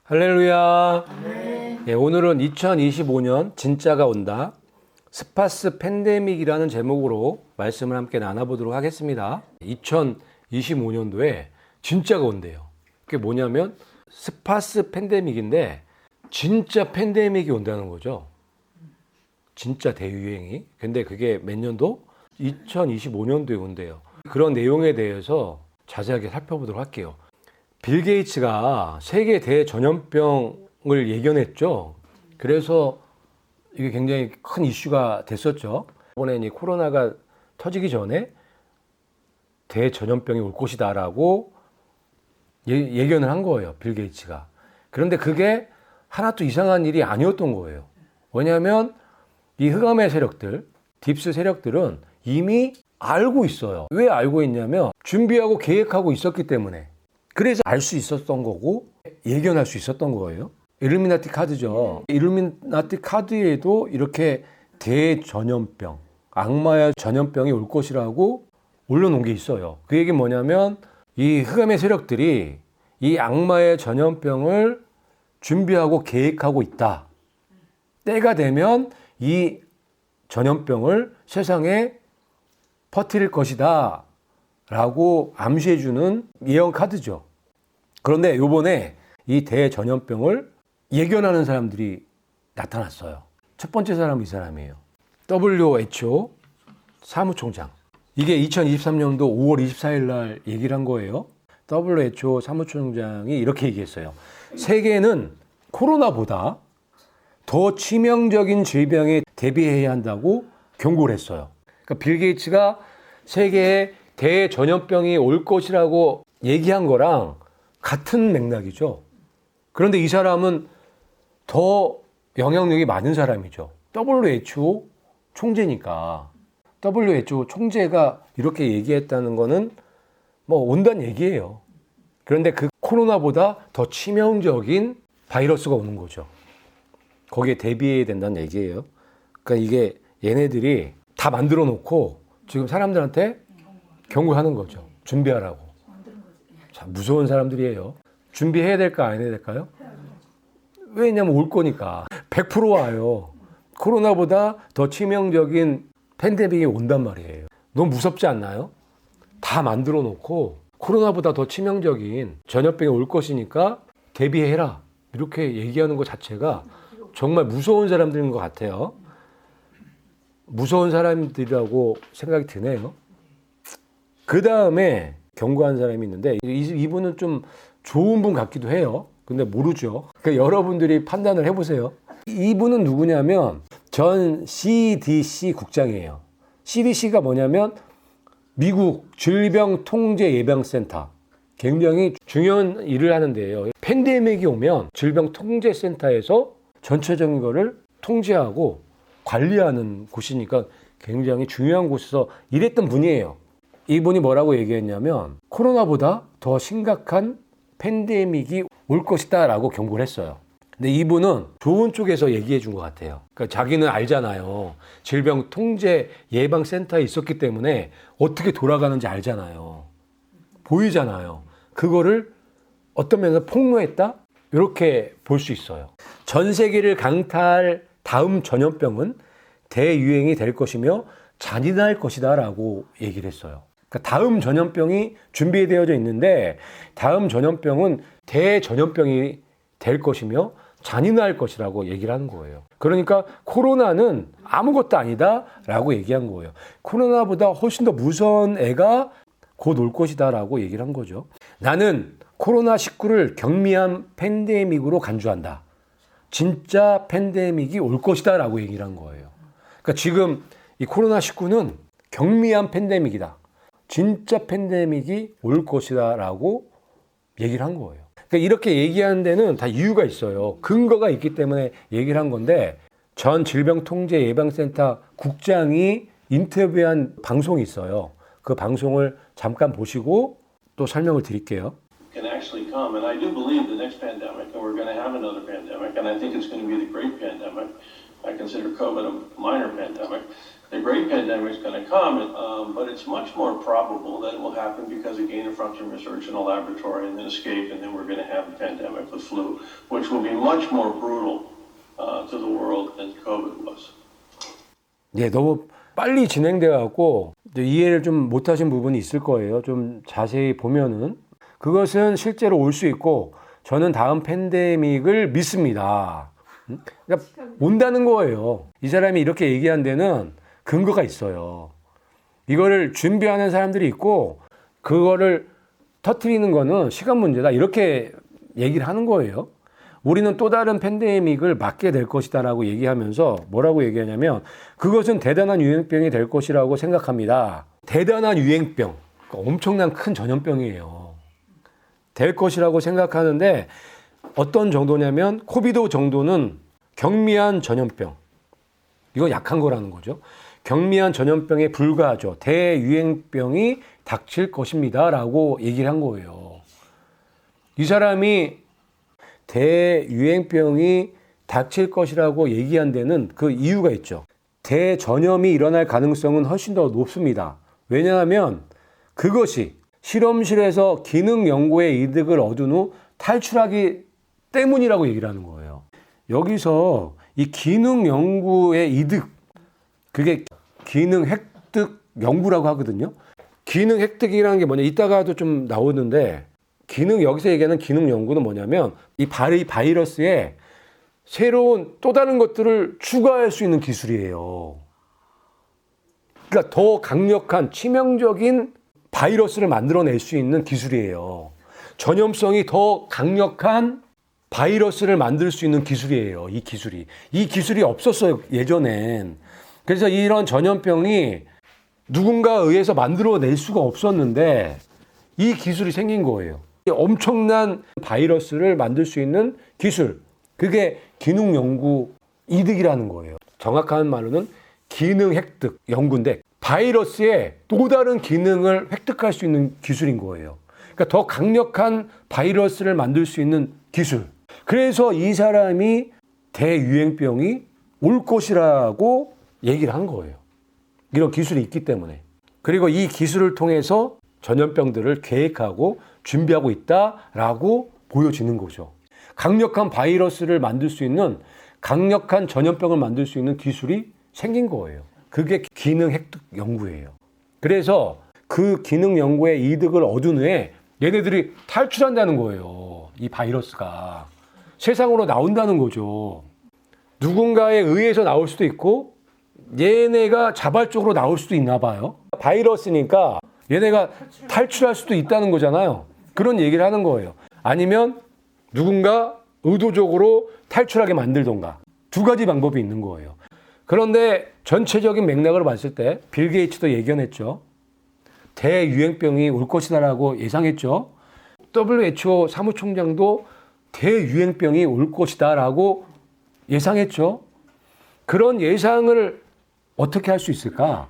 할렐루야. 네. 예, 오늘은 2025년 진짜가 온다. 스파스 팬데믹이라는 제목으로 말씀을 함께 나눠보도록 하겠습니다. 2025년도에 진짜가 온대요. 그게 뭐냐면 스파스 팬데믹인데 진짜 팬데믹이 온다는 거죠. 진짜 대유행이. 근데 그게 몇 년도? 2025년도에 온대요. 그런 내용에 대해서 자세하게 살펴보도록 할게요. 빌 게이츠가 세계 대전염병을 예견했죠. 그래서 이게 굉장히 큰 이슈가 됐었죠. 이번에 이 코로나가 터지기 전에 대전염병이 올 것이다라고 예견을 한 거예요. 빌 게이츠가. 그런데 그게 하나도 이상한 일이 아니었던 거예요. 왜냐하면 이 흑암의 세력들, 딥스 세력들은 이미 알고 있어요. 왜 알고 있냐면 준비하고 계획하고 있었기 때문에. 그래서 알 수 있었던 거고 예견할 수 있었던 거예요. 일루미나티 카드죠. 일루미나티 카드에도 이렇게 대전염병, 악마의 전염병이 올 것이라고 올려놓은 게 있어요. 그 얘기는 뭐냐면 이 흑암의 세력들이 이 악마의 전염병을 준비하고 계획하고 있다. 때가 되면 이 전염병을 세상에 퍼뜨릴 것이다 라고 암시해주는 예언 카드죠. 그런데 요번에 이 대전염병을 예견하는 사람들이 나타났어요. 첫 번째 사람은 이 사람이에요. WHO 사무총장. 이게 2023년도 5월 24일 날 얘기를 한 거예요. WHO 사무총장이 이렇게 얘기했어요. 세계는 코로나보다 더 치명적인 질병에 대비해야 한다고 경고를 했어요. 그러니까 빌 게이츠가 세계에 대전염병이 올 것이라고 얘기한 거랑 같은 맥락이죠. 그런데 이 사람은 더 영향력이 많은 사람이죠. WHO 총재니까. WHO 총재가 이렇게 얘기했다는 거는 뭐 온다는 얘기예요. 그런데 그 코로나보다 더 치명적인 바이러스가 오는 거죠. 거기에 대비해야 된다는 얘기예요. 그러니까 이게 얘네들이 다 만들어 놓고 지금 사람들한테 경고하는 거죠. 준비하라고. 참 무서운 사람들이에요. 준비해야 될까 안 해야 될까요? 왜냐면 올 거니까. 100% 와요. 코로나보다 더 치명적인 팬데믹이 온단 말이에요. 너무 무섭지 않나요? 다 만들어 놓고 코로나보다 더 치명적인 전염병이 올 것이니까 대비해라. 이렇게 얘기하는 것 자체가 정말 무서운 사람들인 것 같아요. 무서운 사람들이라고 생각이 드네요. 그 다음에 경고한 사람이 있는데 이분은 좀 좋은 분 같기도 해요. 근데 모르죠. 그러니까 여러분들이 판단을 해보세요. 이분은 누구냐면 전 CDC 국장이에요. CDC가 뭐냐면 미국 질병통제예방센터. 굉장히 중요한 일을 하는 데예요. 팬데믹이 오면 질병통제센터에서 전체적인 거를 통제하고 관리하는 곳이니까 굉장히 중요한 곳에서 일했던 분이에요. 이분이 뭐라고 얘기했냐면 코로나보다 더 심각한 팬데믹이 올 것이다 라고 경고를 했어요. 근데 이분은 좋은 쪽에서 얘기해 준 것 같아요. 그러니까 자기는 알잖아요. 질병통제예방센터에 있었기 때문에 어떻게 돌아가는지 알잖아요. 보이잖아요. 그거를 어떤 면에서 폭로했다? 이렇게 볼 수 있어요. 전 세계를 강타할 다음 전염병은 대유행이 될 것이며 잔인할 것이다 라고 얘기를 했어요. 그러니까 다음 전염병이 준비되어져 있는데 다음 전염병은 대전염병이 될 것이며 잔인할 것이라고 얘기를 하는 거예요. 그러니까 코로나는 아무것도 아니다 라고 얘기한 거예요. 코로나보다 훨씬 더 무서운 애가 곧 올 것이다 라고 얘기를 한 거죠. 나는 코로나19를 경미한 팬데믹으로 간주한다. 진짜 팬데믹이 올 것이다 라고 얘기를 한 거예요. 그러니까 지금 이 코로나19는 경미한 팬데믹이다. 진짜 팬데믹이 올 것이다 라고 얘기를 한 거예요. 그러니까 이렇게 얘기하는 데는 다 이유가 있어요. 근거가 있기 때문에 얘기를 한 건데 전 질병통제예방센터 국장이 인터뷰한 방송이 있어요. 그 방송을 잠깐 보시고 또 설명을 드릴게요. Can actually come, and I do believe the next pandemic, and we're going to have another pandemic, and I think it's going to be the great pandemic, I consider COVID a minor pandemic. The great pandemic is going to come, but it's much more probable that it will happen because of gain-of-function research in a laboratory and then escape, and then we're going to have a pandemic, the flu, which will be much more brutal to the world than COVID was. 네, 너무 빨리 진행돼 갖고 이해를 좀 못하신 부분이 있을 거예요. 좀 자세히 보면은 그것은 실제로 올 수 있고 저는 다음 팬데믹을 믿습니다. 그러니까 온다는 거예요. 이 사람이 이렇게 얘기한 데는 근거가 있어요. 이거를 준비하는 사람들이 있고 그거를 터뜨리는 거는 시간 문제다. 이렇게 얘기를 하는 거예요. 우리는 또 다른 팬데믹을 맞게 될 것이다 라고 얘기하면서 뭐라고 얘기하냐면 그것은 대단한 유행병이 될 것이라고 생각합니다. 대단한 유행병, 그러니까 엄청난 큰 전염병이에요. 될 것이라고 생각하는데 어떤 정도냐면 코비드 정도는 경미한 전염병. 이거 약한 거라는 거죠. 경미한 전염병에 불과하죠. 대유행병이 닥칠 것입니다 라고 얘기를 한 거예요. 이 사람이 대유행병이 닥칠 것이라고 얘기한 데는 그 이유가 있죠. 대전염이 일어날 가능성은 훨씬 더 높습니다. 왜냐하면 그것이 실험실에서 기능 연구의 이득을 얻은 후 탈출하기 때문이라고 얘기를 하는 거예요. 여기서 이 기능 연구의 이득, 그게 기능 획득 연구라고 하거든요. 기능 획득이라는 게 뭐냐, 이따가도 좀 나오는데 기능, 여기서 얘기하는 기능 연구는 뭐냐면 이 바이러스에 새로운 또 다른 것들을 추가할 수 있는 기술이에요. 그러니까 더 강력한 치명적인 바이러스를 만들어낼 수 있는 기술이에요. 전염성이 더 강력한 바이러스를 만들 수 있는 기술이에요. 이 기술이 없었어요, 예전엔. 그래서 이런 전염병이 누군가에 의해서 만들어낼 수가 없었는데 이 기술이 생긴 거예요. 엄청난 바이러스를 만들 수 있는 기술. 그게 기능 연구 이득이라는 거예요. 정확한 말로는 기능 획득 연구인데 바이러스의 또 다른 기능을 획득할 수 있는 기술인 거예요. 그러니까 더 강력한 바이러스를 만들 수 있는 기술. 그래서 이 사람이 대유행병이 올 것이라고 얘기를 한 거예요. 이런 기술이 있기 때문에. 그리고 이 기술을 통해서 전염병들을 계획하고 준비하고 있다라고 보여지는 거죠. 강력한 바이러스를 만들 수 있는, 강력한 전염병을 만들 수 있는 기술이 생긴 거예요. 그게 기능 획득 연구예요. 그래서 그 기능 연구의 이득을 얻은 후에 얘네들이 탈출한다는 거예요. 이 바이러스가 세상으로 나온다는 거죠. 누군가에 의해서 나올 수도 있고 얘네가 자발적으로 나올 수도 있나 봐요. 바이러스니까 얘네가 탈출할 수도 있다는 거잖아요. 그런 얘기를 하는 거예요. 아니면 누군가 의도적으로 탈출하게 만들던가. 두 가지 방법이 있는 거예요. 그런데 전체적인 맥락을 봤을 때 빌 게이츠도 예견했죠. 대유행병이 올 것이다라고 예상했죠. WHO 사무총장도 대유행병이 올 것이다라고 예상했죠. 그런 예상을 어떻게 할 수 있을까?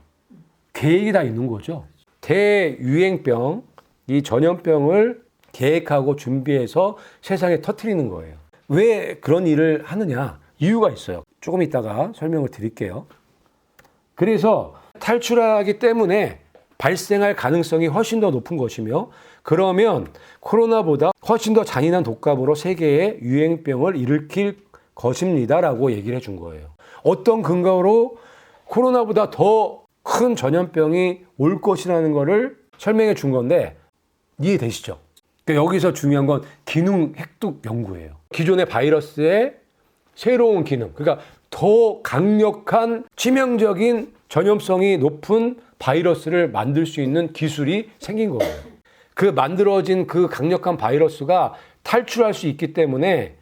계획이 다 있는 거죠. 대유행병, 이 전염병을 계획하고 준비해서 세상에 터뜨리는 거예요. 왜 그런 일을 하느냐? 이유가 있어요. 조금 이따가 설명을 드릴게요. 그래서 탈출하기 때문에 발생할 가능성이 훨씬 더 높은 것이며 그러면 코로나보다 훨씬 더 잔인한 독감으로 세계의 유행병을 일으킬 것입니다라고 얘기를 해준 거예요. 어떤 근거로 코로나보다 더 큰 전염병이 올 것이라는 거를 설명해 준 건데 이해되시죠? 그러니까 여기서 중요한 건 기능 획득 연구예요. 기존의 바이러스의 새로운 기능, 그러니까 더 강력한 치명적인 전염성이 높은 바이러스를 만들 수 있는 기술이 생긴 거예요. 그 만들어진 그 강력한 바이러스가 탈출할 수 있기 때문에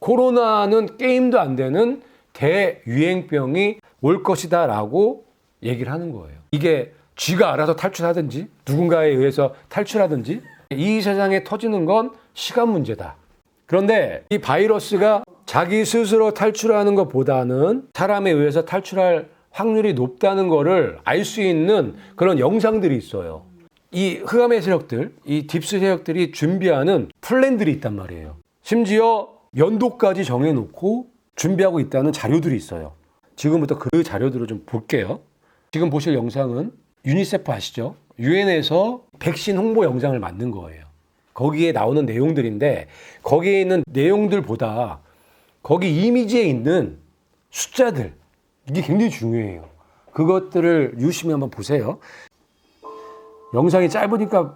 코로나는 게임도 안 되는 대유행병이 올 것이다 라고 얘기를 하는 거예요. 이게 쥐가 알아서 탈출하든지 누군가에 의해서 탈출하든지 이 세상에 터지는 건 시간 문제다. 그런데 이 바이러스가 자기 스스로 탈출하는 것보다는 사람에 의해서 탈출할 확률이 높다는 거를 알 수 있는 그런 영상들이 있어요. 이 흑암의 세력들, 이 딥스 세력들이 준비하는 플랜들이 있단 말이에요. 심지어 연도까지 정해놓고 준비하고 있다는 자료들이 있어요. 지금부터 그 자료들을 좀 볼게요. 지금 보실 영상은 유니세프 아시죠? 유엔에서 백신 홍보 영상을 만든 거예요. 거기에 나오는 내용들인데 거기에 있는 내용들보다 거기 이미지에 있는 숫자들 이게 굉장히 중요해요. 그것들을 유심히 한번 보세요. 영상이 짧으니까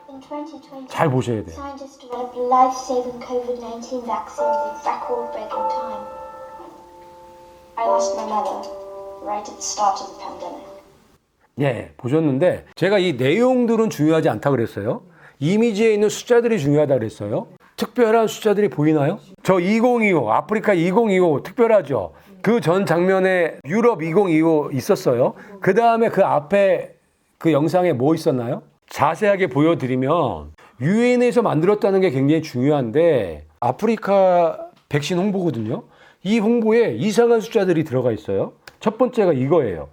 In 2020, 잘 보셔야 돼요. scientists developed life-saving COVID-19 vaccines in record-breaking time. I lost my mother right at the start of the pandemic. 예, 보셨는데 제가 이 내용들은 중요하지 않다 그랬어요. 이미지에 있는 숫자들이 중요하다 그랬어요. 특별한 숫자들이 보이나요? 저 2025, 아프리카 2025 특별하죠. 그 전 장면에 유럽 2025 있었어요. 그 다음에 그 앞에 그 영상에 뭐 있었나요? 자세하게 보여드리면 유엔에서 만들었다는 게 굉장히 중요한데 아프리카 백신 홍보거든요. 이 홍보에 이상한 숫자들이 들어가 있어요. 첫 번째가 이거예요.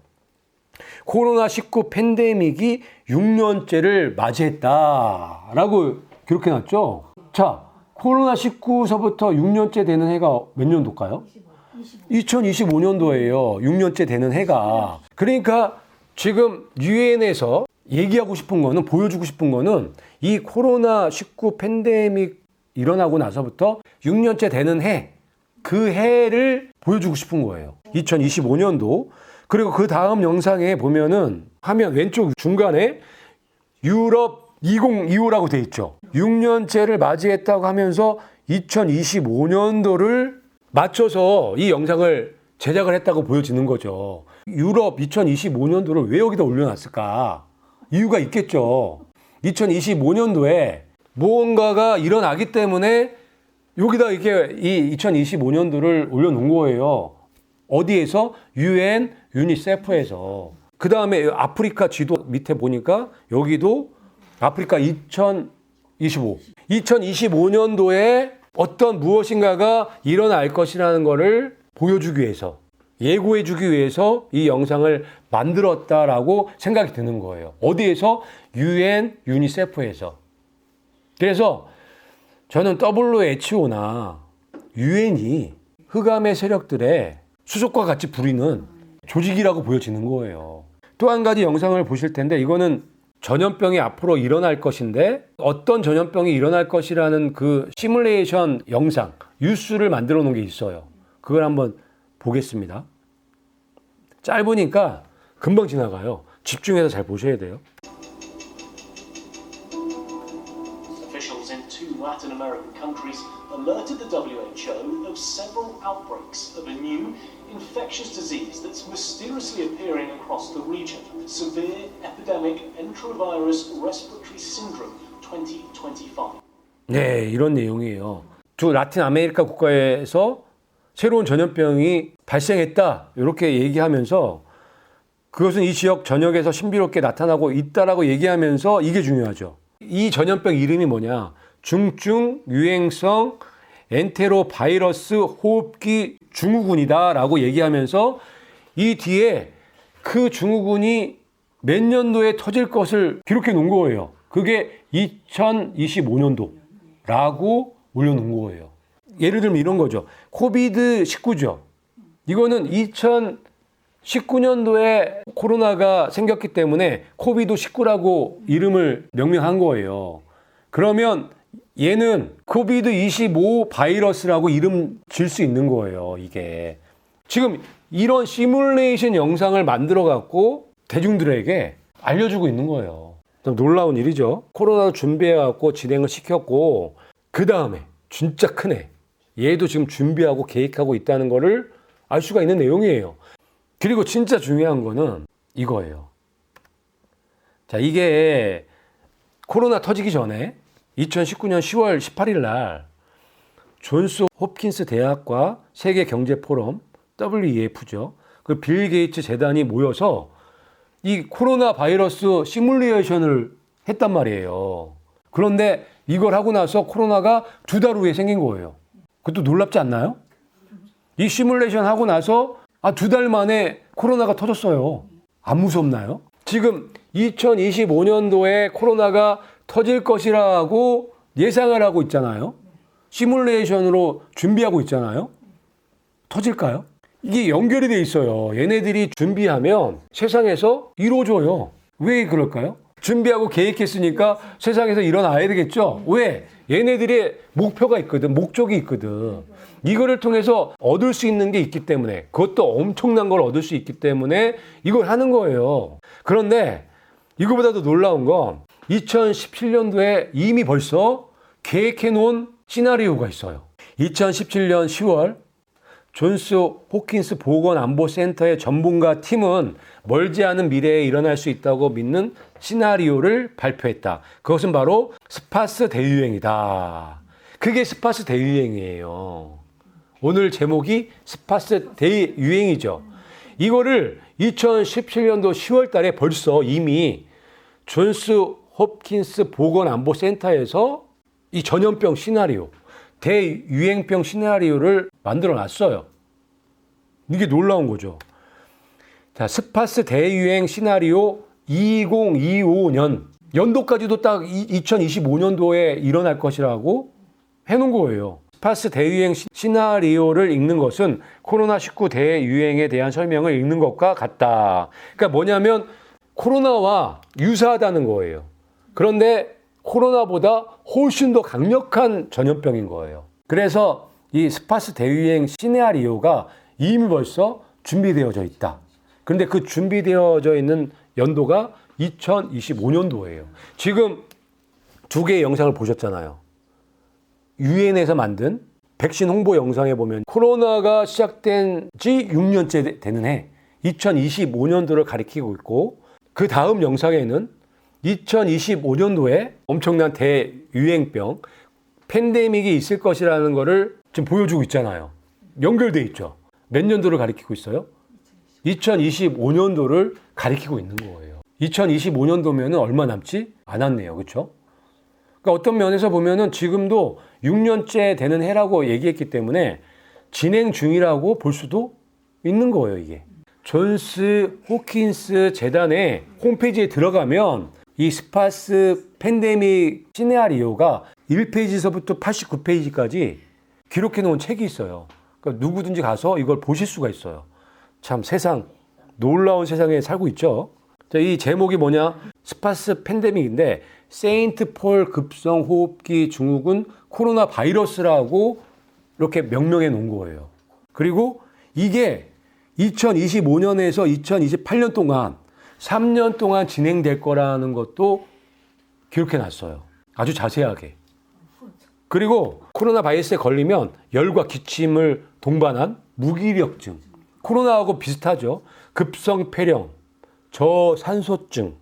코로나19 팬데믹이 6년째를 맞이했다라고 기록해놨죠. 자, 코로나19서부터 6년째 되는 해가 몇 년도일까요? 2025년도예요. 6년째 되는 해가. 그러니까 지금 유엔에서 얘기하고 싶은 거는, 보여주고 싶은 거는 이 코로나19 팬데믹 일어나고 나서부터 6년째 되는 해, 그 해를 보여주고 싶은 거예요. 2025년도. 그리고 그 다음 영상에 보면은 화면 왼쪽 중간에 유럽 2025라고 돼 있죠. 6년째를 맞이했다고 하면서 2025년도를 맞춰서 이 영상을 제작을 했다고 보여지는 거죠. 유럽 2025년도를 왜 여기다 올려놨을까? 이유가 있겠죠. 2025년도에 무언가가 일어나기 때문에 여기다 이렇게 이 2025년도를 올려놓은 거예요. 어디에서? 유엔 유니세프에서. 그 다음에 아프리카 지도 밑에 보니까 여기도 아프리카 2025. 2025년도에 어떤 무엇인가가 일어날 것이라는 것을 보여주기 위해서, 예고해주기 위해서 이 영상을 만들었다라고 생각이 드는 거예요. 어디에서? 유엔 유니세프에서. 그래서 저는 WHO나 유엔이 흑암의 세력들의 수족과 같이 부리는 조직이라고 보여지는 거예요. 또 한 가지 영상을 보실 텐데 이거는 전염병이 앞으로 일어날 것인데 어떤 전염병이 일어날 것이라는 그 시뮬레이션 영상, 뉴스를 만들어 놓은 게 있어요. 그걸 한번 보겠습니다. 짧으니까 금방 지나가요. 집중해서 잘 보셔야 돼요. Officials in two Latin American countries alerted the WHO of several outbreaks of a new infectious disease that's mysteriously appearing across the region. Severe epidemic enterovirus respiratory syndrome 2025. 네, 이런 내용이에요. 두 라틴 아메리카 국가에서 새로운 전염병이 발생했다. 이렇게 얘기하면서 그것은 이 지역 전역에서 신비롭게 나타나고 있다라고 얘기하면서 이게 중요하죠. 이 전염병 이름이 뭐냐? 중증 유행성 엔테로바이러스 호흡기 증후군이다라고 얘기하면서 이 뒤에 그 증후군이 몇 년도에 터질 것을 기록해 놓은 거예요. 그게 2025년도라고 올려놓은 거예요. 예를 들면 이런 거죠. 코비드19죠. 이거는 2019년도에 코로나가 생겼기 때문에 코비드19라고 이름을 명명한 거예요. 그러면 얘는 코비드25 바이러스라고 이름 질 수 있는 거예요, 이게. 지금 이런 시뮬레이션 영상을 만들어 갖고 대중들에게 알려주고 있는 거예요. 좀 놀라운 일이죠. 코로나도 준비해 갖고 진행을 시켰고 그 다음에 진짜 큰 애. 얘도 지금 준비하고 계획하고 있다는 거를 알 수가 있는 내용이에요. 그리고 진짜 중요한 거는 이거예요. 자, 이게 코로나 터지기 전에 2019년 10월 18일 날 존스 홉킨스 대학과 세계 경제 포럼 WEF죠. 그 빌 게이츠 재단이 모여서 이 코로나 바이러스 시뮬레이션을 했단 말이에요. 그런데 이걸 하고 나서 코로나가 2달 후에 생긴 거예요. 그것도 놀랍지 않나요? 이 시뮬레이션 하고 나서 2달 만에 코로나가 터졌어요. 안 무섭나요? 지금 2025년도에 코로나가 터질 것이라고 예상을 하고 있잖아요. 시뮬레이션으로 준비하고 있잖아요. 터질까요? 이게 연결이 돼 있어요. 얘네들이 준비하면 세상에서 이루어져요. 왜 그럴까요? 준비하고 계획했으니까 세상에서 일어나야 되겠죠. 왜? 얘네들의 목표가 있거든. 목적이 있거든. 이거를 통해서 얻을 수 있는 게 있기 때문에, 그것도 엄청난 걸 얻을 수 있기 때문에 이걸 하는 거예요. 그런데 이거보다도 놀라운 건 2017년도에 이미 벌써 계획해 놓은 시나리오가 있어요. 2017년 10월 존스 호킨스 보건안보센터의 전문가 팀은 멀지 않은 미래에 일어날 수 있다고 믿는 시나리오를 발표했다. 그것은 바로 스파스 대유행이다. 그게 스파스 대유행이에요. 오늘 제목이 스파스 대유행이죠. 이거를 2017년도 10월 달에 벌써 이미 존스 홉킨스 보건안보센터에서 이 전염병 시나리오, 대유행병 시나리오를 만들어 놨어요. 이게 놀라운 거죠. 자, 스파스 대유행 시나리오 2025년 연도까지도 딱 2025년도에 일어날 것이라고 해놓은 거예요. 스파스 대유행 시나리오를 읽는 것은 코로나19 대유행에 대한 설명을 읽는 것과 같다. 그러니까 뭐냐면 코로나와 유사하다는 거예요. 그런데 코로나보다 훨씬 더 강력한 전염병인 거예요. 그래서 이 스파스 대유행 시나리오가 이미 벌써 준비되어져 있다. 그런데 그 준비되어져 있는 연도가 2025년도예요. 지금 두 개의 영상을 보셨잖아요. 유엔에서 만든 백신 홍보 영상에 보면 코로나가 시작된 지 6년째 되는 해 2025년도를 가리키고 있고, 그 다음 영상에는 2025년도에 엄청난 대유행병 팬데믹이 있을 것이라는 것을 지금 보여주고 있잖아요. 연결돼 있죠. 몇 년도를 가리키고 있어요? 2025년도를 가리키고 있는 거예요. 2025년도면 얼마 남지 않았네요. 그렇죠? 그러니까 어떤 면에서 보면은 지금도 6년째 되는 해라고 얘기했기 때문에 진행 중이라고 볼 수도 있는 거예요, 이게. 존스 호킨스 재단의 홈페이지에 들어가면 이 스파스 팬데믹 시나리오가 1페이지서부터 89페이지까지 기록해 놓은 책이 있어요. 그러니까 누구든지 가서 이걸 보실 수가 있어요. 참 세상, 놀라운 세상에 살고 있죠. 자, 이 제목이 뭐냐? 스파스 팬데믹인데 세인트 폴 급성 호흡기 증후군 코로나 바이러스라고 이렇게 명명해 놓은 거예요. 그리고 이게 2025년에서 2028년 동안 3년 동안 진행될 거라는 것도 기록해 놨어요. 아주 자세하게. 그리고 코로나 바이러스에 걸리면 열과 기침을 동반한 무기력증. 코로나하고 비슷하죠. 급성 폐렴, 저산소증,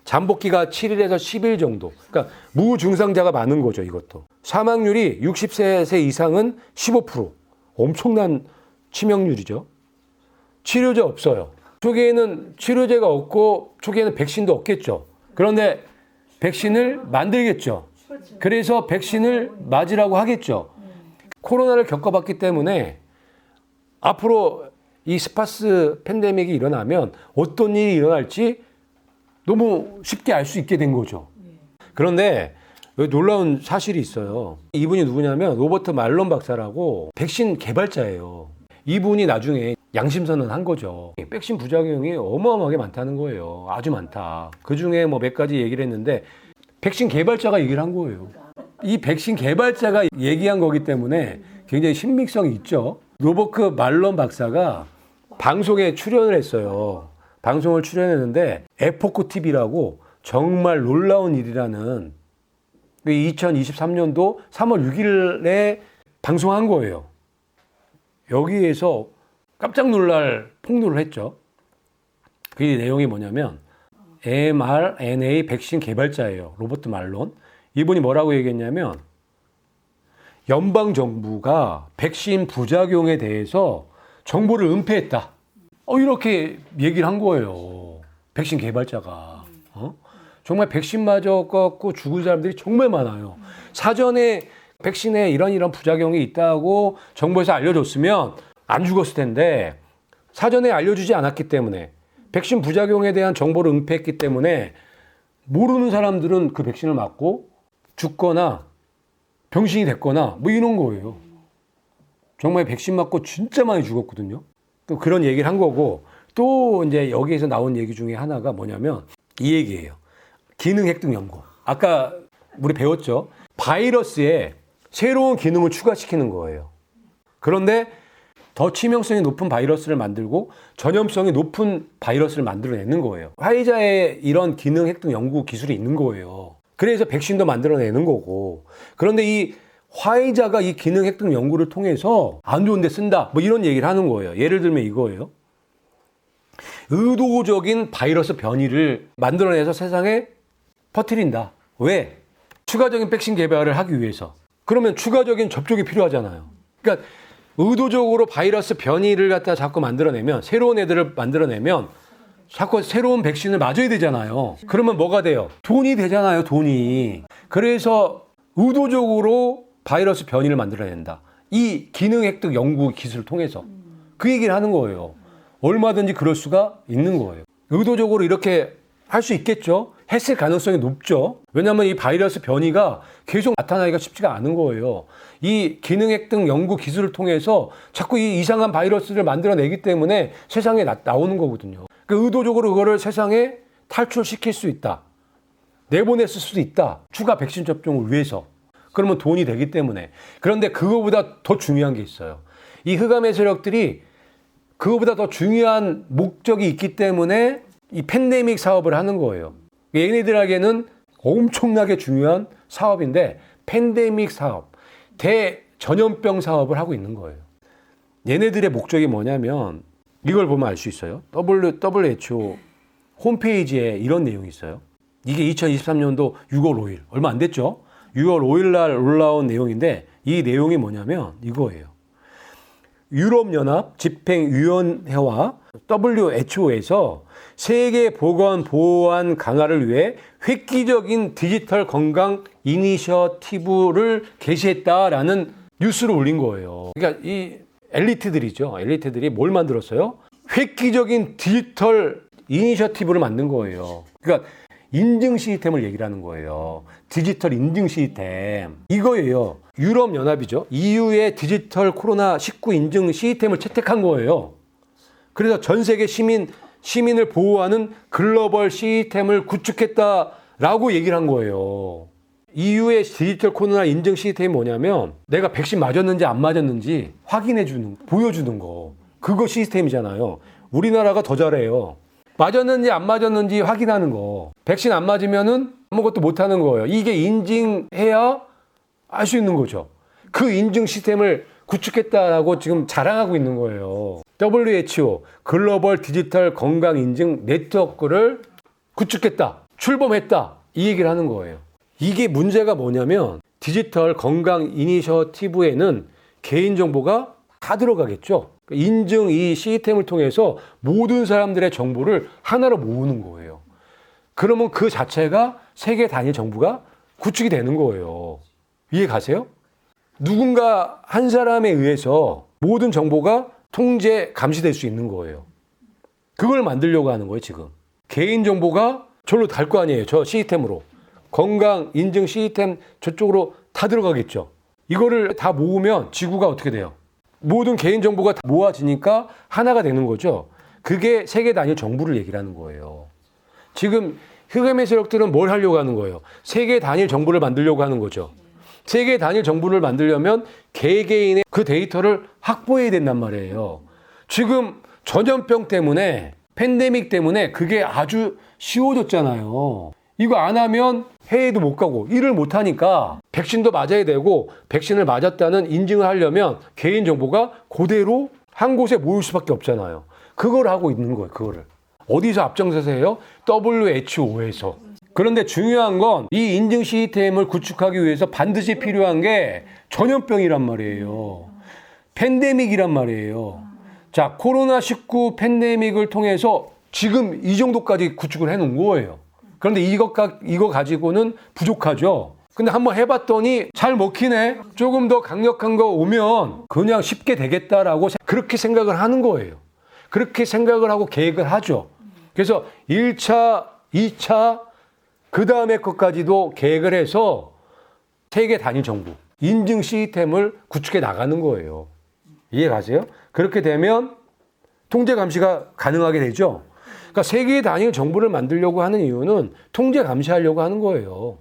잠복기가 7일에서 10일 정도. 그러니까 무증상자가 많은 거죠, 이것도. 사망률이 60세 이상은 15%. 엄청난 치명률이죠. 치료제 없어요. 초기에는 치료제가 없고 초기에는 백신도 없겠죠. 그런데 백신을 만들겠죠. 그래서 백신을 맞으라고 하겠죠. 코로나를 겪어봤기 때문에 앞으로 이 스파스 팬데믹이 일어나면 어떤 일이 일어날지 너무 쉽게 알 수 있게 된 거죠. 그런데 놀라운 사실이 있어요. 이분이 누구냐면 로버트 말론 박사라고 백신 개발자예요. 이분이 나중에 양심선언 한 거죠. 백신 부작용이 어마어마하게 많다는 거예요. 아주 많다. 그중에 뭐 몇 가지 얘기를 했는데 백신 개발자가 얘기를 한 거예요. 이 백신 개발자가 얘기한 거기 때문에 굉장히 신빙성이 있죠. 로버트 말론 박사가 방송에 출연을 했어요. 방송을 출연했는데 에포크 TV라고 정말 놀라운 일이라는 2023년도 3월 6일에 방송한 거예요. 여기에서 깜짝 놀랄 폭로를 했죠. 그 내용이 뭐냐면 mRNA 백신 개발자예요. 로버트 말론. 이분이 뭐라고 얘기했냐면 연방정부가 백신 부작용에 대해서 정보를 은폐했다. 이렇게 얘기를 한 거예요. 백신 개발자가. 정말 백신 맞아갖고 죽은 사람들이 정말 많아요. 사전에 백신에 이런 부작용이 있다고 정부에서 알려줬으면 안 죽었을 텐데 사전에 알려주지 않았기 때문에 백신 부작용에 대한 정보를 은폐했기 때문에 모르는 사람들은 그 백신을 맞고 죽거나 병신이 됐거나 뭐 이런 거예요. 정말 백신 맞고 진짜 많이 죽었거든요. 또 그런 얘기를 한 거고, 또 이제 여기에서 나온 얘기 중에 하나가 뭐냐면 이 얘기예요. 기능 획득 연구. 아까 우리 배웠죠. 바이러스에 새로운 기능을 추가시키는 거예요. 그런데 더 치명성이 높은 바이러스를 만들고 전염성이 높은 바이러스를 만들어내는 거예요. 화이자에 이런 기능 획득 연구 기술이 있는 거예요. 그래서 백신도 만들어내는 거고. 그런데 이 화이자가 이 기능 획득 연구를 통해서 안 좋은 데 쓴다. 뭐 이런 얘기를 하는 거예요. 예를 들면 이거예요. 의도적인 바이러스 변이를 만들어내서 세상에 퍼뜨린다. 왜? 추가적인 백신 개발을 하기 위해서. 그러면 추가적인 접촉이 필요하잖아요. 그러니까 의도적으로 바이러스 변이를 갖다 자꾸 만들어내면, 새로운 애들을 만들어내면 자꾸 새로운 백신을 맞아야 되잖아요. 그러면 뭐가 돼요? 돈이 되잖아요, 돈이. 그래서 의도적으로 바이러스 변이를 만들어낸다. 이 기능 획득 연구 기술을 통해서. 그 얘기를 하는 거예요. 얼마든지 그럴 수가 있는 거예요. 의도적으로 이렇게 할 수 있겠죠? 했을 가능성이 높죠? 왜냐하면 이 바이러스 변이가 계속 나타나기가 쉽지가 않은 거예요. 이 기능 획득 연구 기술을 통해서 자꾸 이 이상한 바이러스를 만들어내기 때문에 세상에 나오는 거거든요. 그러니까 의도적으로 그거를 세상에 탈출시킬 수 있다. 내보냈을 수도 있다. 추가 백신 접종을 위해서. 그러면 돈이 되기 때문에. 그런데 그거보다 더 중요한 게 있어요. 이 흑암의 세력들이 그거보다 더 중요한 목적이 있기 때문에 이 팬데믹 사업을 하는 거예요. 얘네들에게는 엄청나게 중요한 사업인데 팬데믹 사업, 대전염병 사업을 하고 있는 거예요. 얘네들의 목적이 뭐냐면 이걸 보면 알 수 있어요. WHO 홈페이지에 이런 내용이 있어요. 이게 2023년도 6월 5일, 얼마 안 됐죠? 6월 5일 날 올라온 내용인데 이 내용이 뭐냐면 이거예요. 유럽연합 집행위원회와 WHO에서 세계 보건 보안 강화를 위해 획기적인 디지털 건강 이니셔티브를 개시했다라는 뉴스를 올린 거예요. 그러니까 이 엘리트들이죠. 엘리트들이 뭘 만들었어요? 획기적인 디지털 이니셔티브를 만든 거예요. 그러니까 인증 시스템을 얘기를 하는 거예요. 디지털 인증 시스템. 이거예요. 유럽연합이죠. EU의 디지털 코로나19 인증 시스템을 채택한 거예요. 그래서 전 세계 시민을 보호하는 글로벌 시스템을 구축했다라고 얘기를 한 거예요. EU의 디지털 코로나 인증 시스템이 뭐냐면 내가 백신 맞았는지 안 맞았는지 보여주는 거. 그거 시스템이잖아요. 우리나라가 더 잘해요. 맞았는지 안 맞았는지 확인하는 거. 백신 안 맞으면은 아무것도 못 하는 거예요. 이게 인증해야 알 수 있는 거죠. 그 인증 시스템을 구축했다라고 지금 자랑하고 있는 거예요. WHO 글로벌 디지털 건강 인증 네트워크를 구축했다. 출범했다. 이 얘기를 하는 거예요. 이게 문제가 뭐냐면 디지털 건강 이니셔티브에는 개인정보가 다 들어가겠죠. 인증 이 시스템을 통해서 모든 사람들의 정보를 하나로 모으는 거예요. 그러면 그 자체가 세계 단위 정부가 구축이 되는 거예요. 이해 가세요? 누군가 한 사람에 의해서 모든 정보가 통제, 감시될 수 있는 거예요. 그걸 만들려고 하는 거예요, 지금. 개인정보가 절로 갈 거 아니에요, 저 시스템으로. 건강 인증 시스템 저쪽으로 다 들어가겠죠. 이거를 다 모으면 지구가 어떻게 돼요? 모든 개인정보가 다 모아지니까 하나가 되는 거죠. 그게 세계 단위 정부를 얘기를 하는 거예요. 지금 흑암의 세력들은 뭘 하려고 하는 거예요? 세계 단일 정부를 만들려고 하는 거죠. 세계 단일 정부를 만들려면 개개인의 그 데이터를 확보해야 된단 말이에요. 지금 전염병 때문에 팬데믹 때문에 그게 아주 쉬워졌잖아요. 이거 안 하면 해외도 못 가고 일을 못 하니까 백신도 맞아야 되고 백신을 맞았다는 인증을 하려면 개인정보가 그대로 한 곳에 모일 수밖에 없잖아요. 그걸 하고 있는 거예요. 그거를. 어디서 앞장서서 해요? WHO에서. 그런데 중요한 건 이 인증 시스템을 구축하기 위해서 반드시 필요한 게 전염병이란 말이에요. 팬데믹이란 말이에요. 자, 코로나19 팬데믹을 통해서 지금 이 정도까지 구축을 해놓은 거예요. 그런데 이거 가지고는 부족하죠. 근데 한번 해봤더니 잘 먹히네. 조금 더 강력한 거 오면 그냥 쉽게 되겠다라고 그렇게 생각을 하는 거예요. 그렇게 생각을 하고 계획을 하죠. 그래서 1차, 2차, 그 다음에 것까지도 계획을 해서 세계 단위 정부, 인증 시스템을 구축해 나가는 거예요. 이해 가세요? 그렇게 되면 통제 감시가 가능하게 되죠. 그러니까 세계 단위 정부를 만들려고 하는 이유는 통제 감시하려고 하는 거예요.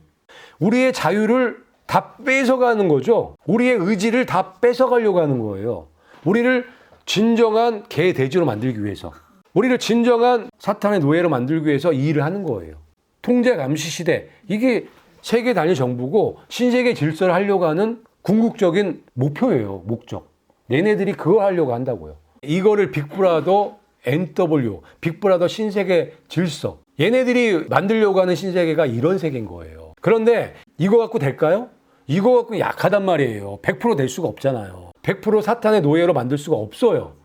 우리의 자유를 다 뺏어가는 거죠. 우리의 의지를 다 뺏어가려고 하는 거예요. 우리를 진정한 개돼지로 만들기 위해서, 우리를 진정한 사탄의 노예로 만들기 위해서 이 일을 하는 거예요. 통제 감시 시대, 이게 세계 단위 정부고 신세계 질서를 하려고 하는 궁극적인 목표예요. 목적. 얘네들이 그거 하려고 한다고요. 이거를 빅브라더 NW, 빅브라더 신세계 질서, 얘네들이 만들려고 하는 신세계가 이런 세계인 거예요. 그런데 이거 갖고 될까요? 이거 갖고 약하단 말이에요. 100% 될 수가 없잖아요. 100% 사탄의 노예로 만들 수가 없어요.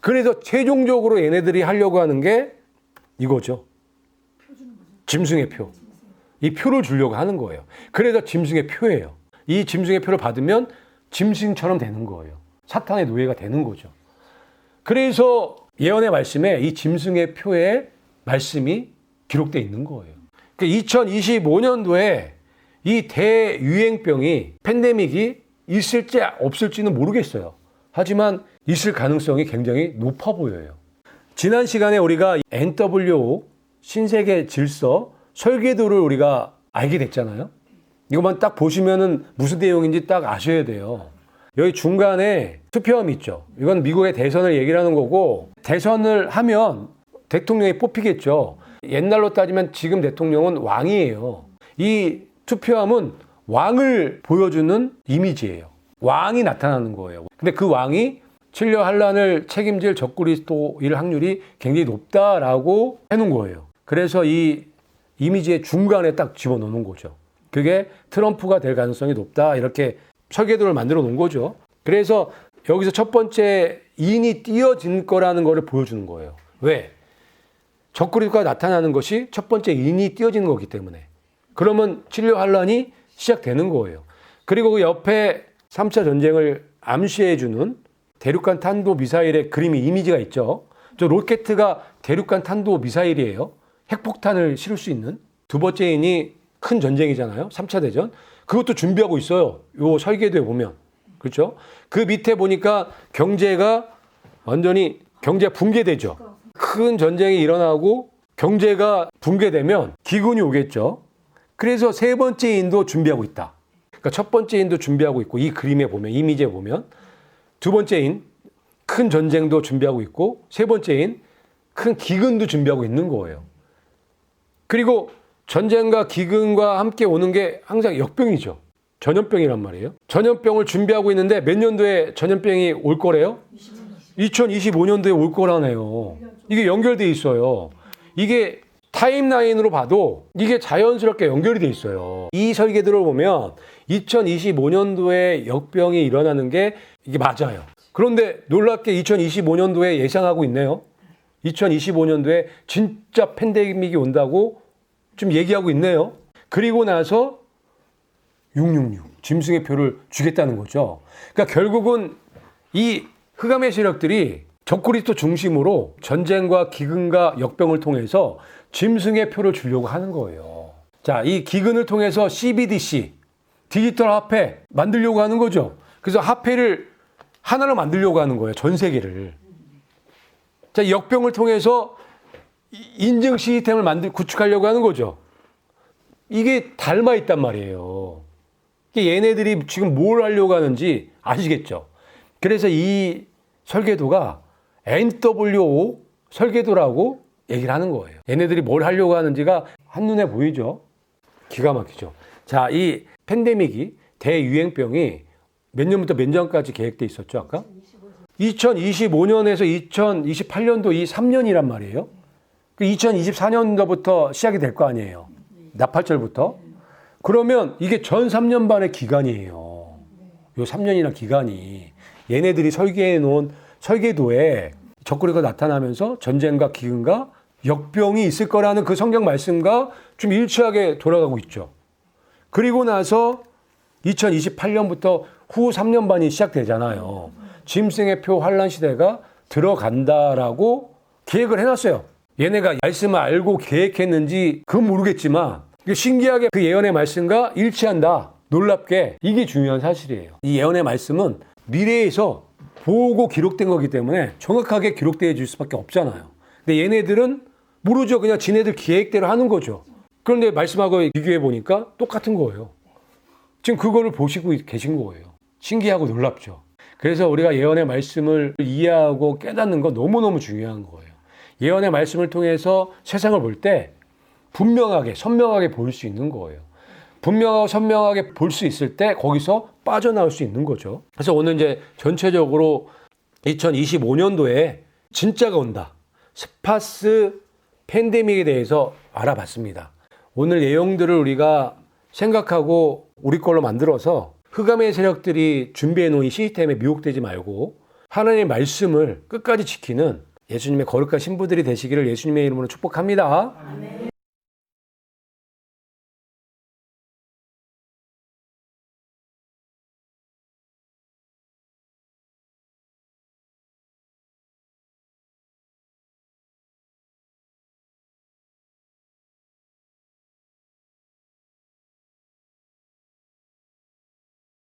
그래서 최종적으로 얘네들이 하려고 하는 게 이거죠. 짐승의 표. 이 표를 주려고 하는 거예요. 그래서 짐승의 표예요. 이 짐승의 표를 받으면 짐승처럼 되는 거예요. 사탄의 노예가 되는 거죠. 그래서 예언의 말씀에 이 짐승의 표에 말씀이 기록되어 있는 거예요. 2025년도에 이 대유행병이, 팬데믹이 있을지 없을지는 모르겠어요. 하지만 있을 가능성이 굉장히 높아 보여요. 지난 시간에 우리가 NWO, 신세계 질서, 설계도를 우리가 알게 됐잖아요. 이것만 딱 보시면은 무슨 내용인지 딱 아셔야 돼요. 여기 중간에 투표함이 있죠. 이건 미국의 대선을 얘기를 하는 거고, 대선을 하면 대통령이 뽑히겠죠. 옛날로 따지면 지금 대통령은 왕이에요. 이 투표함은 왕을 보여주는 이미지예요. 왕이 나타나는 거예요. 근데 그 왕이 진려 환란을 책임질 적그리스도일 확률이 굉장히 높다라고 해놓은 거예요. 그래서 이 이미지의 중간에 딱 집어넣는 거죠. 그게 트럼프가 될 가능성이 높다, 이렇게 설계도를 만들어 놓은 거죠. 그래서 여기서 첫 번째 인이 띄어진 거라는 거를 보여주는 거예요. 왜? 적그리스도가 나타나는 것이 첫 번째 인이 띄어지는 거기 때문에. 그러면 진료 환란이 시작되는 거예요. 그리고 그 옆에 3차 전쟁을 암시해주는 대륙간 탄도 미사일의 그림이 이미지가 있죠. 저 로켓가 대륙간 탄도 미사일이에요. 핵폭탄을 실을 수 있는. 두 번째 인이 큰 전쟁이잖아요. 3차 대전. 그것도 준비하고 있어요. 요 설계도에 보면. 그렇죠? 그 밑에 보니까 경제가 완전히 경제 붕괴되죠. 큰 전쟁이 일어나고 경제가 붕괴되면 기근이 오겠죠. 그래서 세 번째 인도 준비하고 있다. 그러니까 첫 번째 인도 준비하고 있고, 이 그림에 보면, 이미지에 보면 두 번째 인 큰 전쟁도 준비하고 있고, 세 번째 인 큰 기근도 준비하고 있는 거예요. 그리고 전쟁과 기근과 함께 오는 게 항상 역병이죠. 전염병이란 말이에요. 전염병을 준비하고 있는데 몇 년도에 전염병이 올 거래요? 2025년도에 올 거라네요. 이게 연결돼 있어요. 이게 타임라인으로 봐도 이게 자연스럽게 연결이 돼 있어요. 이 설계도를 보면 2025년도에 역병이 일어나는 게 이게 맞아요. 그런데 놀랍게 2025년도에 예상하고 있네요. 2025년도에 진짜 팬데믹이 온다고 좀 얘기하고 있네요. 그리고 나서 666 짐승의 표를 주겠다는 거죠. 그러니까 결국은 이 흑암의 세력들이 적그리스도 중심으로 전쟁과 기근과 역병을 통해서 짐승의 표를 주려고 하는 거예요. 자, 이 기근을 통해서 CBDC, 디지털 화폐 만들려고 하는 거죠. 그래서 화폐를 하나로 만들려고 하는 거예요. 전 세계를. 자, 역병을 통해서 인증 시스템을 구축하려고 하는 거죠. 이게 닮아 있단 말이에요. 얘네들이 지금 뭘 하려고 하는지 아시겠죠? 그래서 이 설계도가 NWO 설계도라고 얘기를 하는 거예요. 얘네들이 뭘 하려고 하는지가 한눈에 보이죠? 기가 막히죠? 자, 이 팬데믹이, 대유행병이 몇 년부터 몇 년까지 계획돼 있었죠, 아까? 2025년에서 2028년도 이 3년이란 말이에요. 2024년도부터 시작이 될 거 아니에요. 나팔절부터. 그러면 이게 전 3년 반의 기간이에요. 요 3년이란 기간이. 얘네들이 설계해 놓은 설계도에 적그리스도가 나타나면서 전쟁과 기근과 역병이 있을 거라는 그 성경 말씀과 좀 일치하게 돌아가고 있죠. 그리고 나서 2028년부터 후 3년 반이 시작되잖아요. 짐승의 표 환란 시대가 들어간다라고 계획을 해놨어요. 얘네가 말씀을 알고 계획했는지 그건 모르겠지만 신기하게 그 예언의 말씀과 일치한다. 놀랍게 이게 중요한 사실이에요. 이 예언의 말씀은 미래에서 보고 기록된 거기 때문에 정확하게 기록되어 줄 수밖에 없잖아요. 근데 얘네들은 모르죠. 그냥 지네들 계획대로 하는 거죠. 그런데 말씀하고 비교해 보니까 똑같은 거예요. 지금 그거를 보시고 계신 거예요. 신기하고 놀랍죠. 그래서 우리가 예언의 말씀을 이해하고 깨닫는 거 너무너무 중요한 거예요. 예언의 말씀을 통해서 세상을 볼 때 분명하게 선명하게 볼 수 있는 거예요. 분명하고 선명하게 볼 수 있을 때 거기서 빠져나올 수 있는 거죠. 그래서 오늘 이제 전체적으로 2025년도에 진짜가 온다. 스파스 팬데믹에 대해서 알아봤습니다. 오늘 내용들을 우리가 생각하고 우리 걸로 만들어서 흑암의 세력들이 준비해 놓은 시스템에 미혹되지 말고 하나님의 말씀을 끝까지 지키는 예수님의 거룩한 신부들이 되시기를 예수님의 이름으로 축복합니다. 아멘.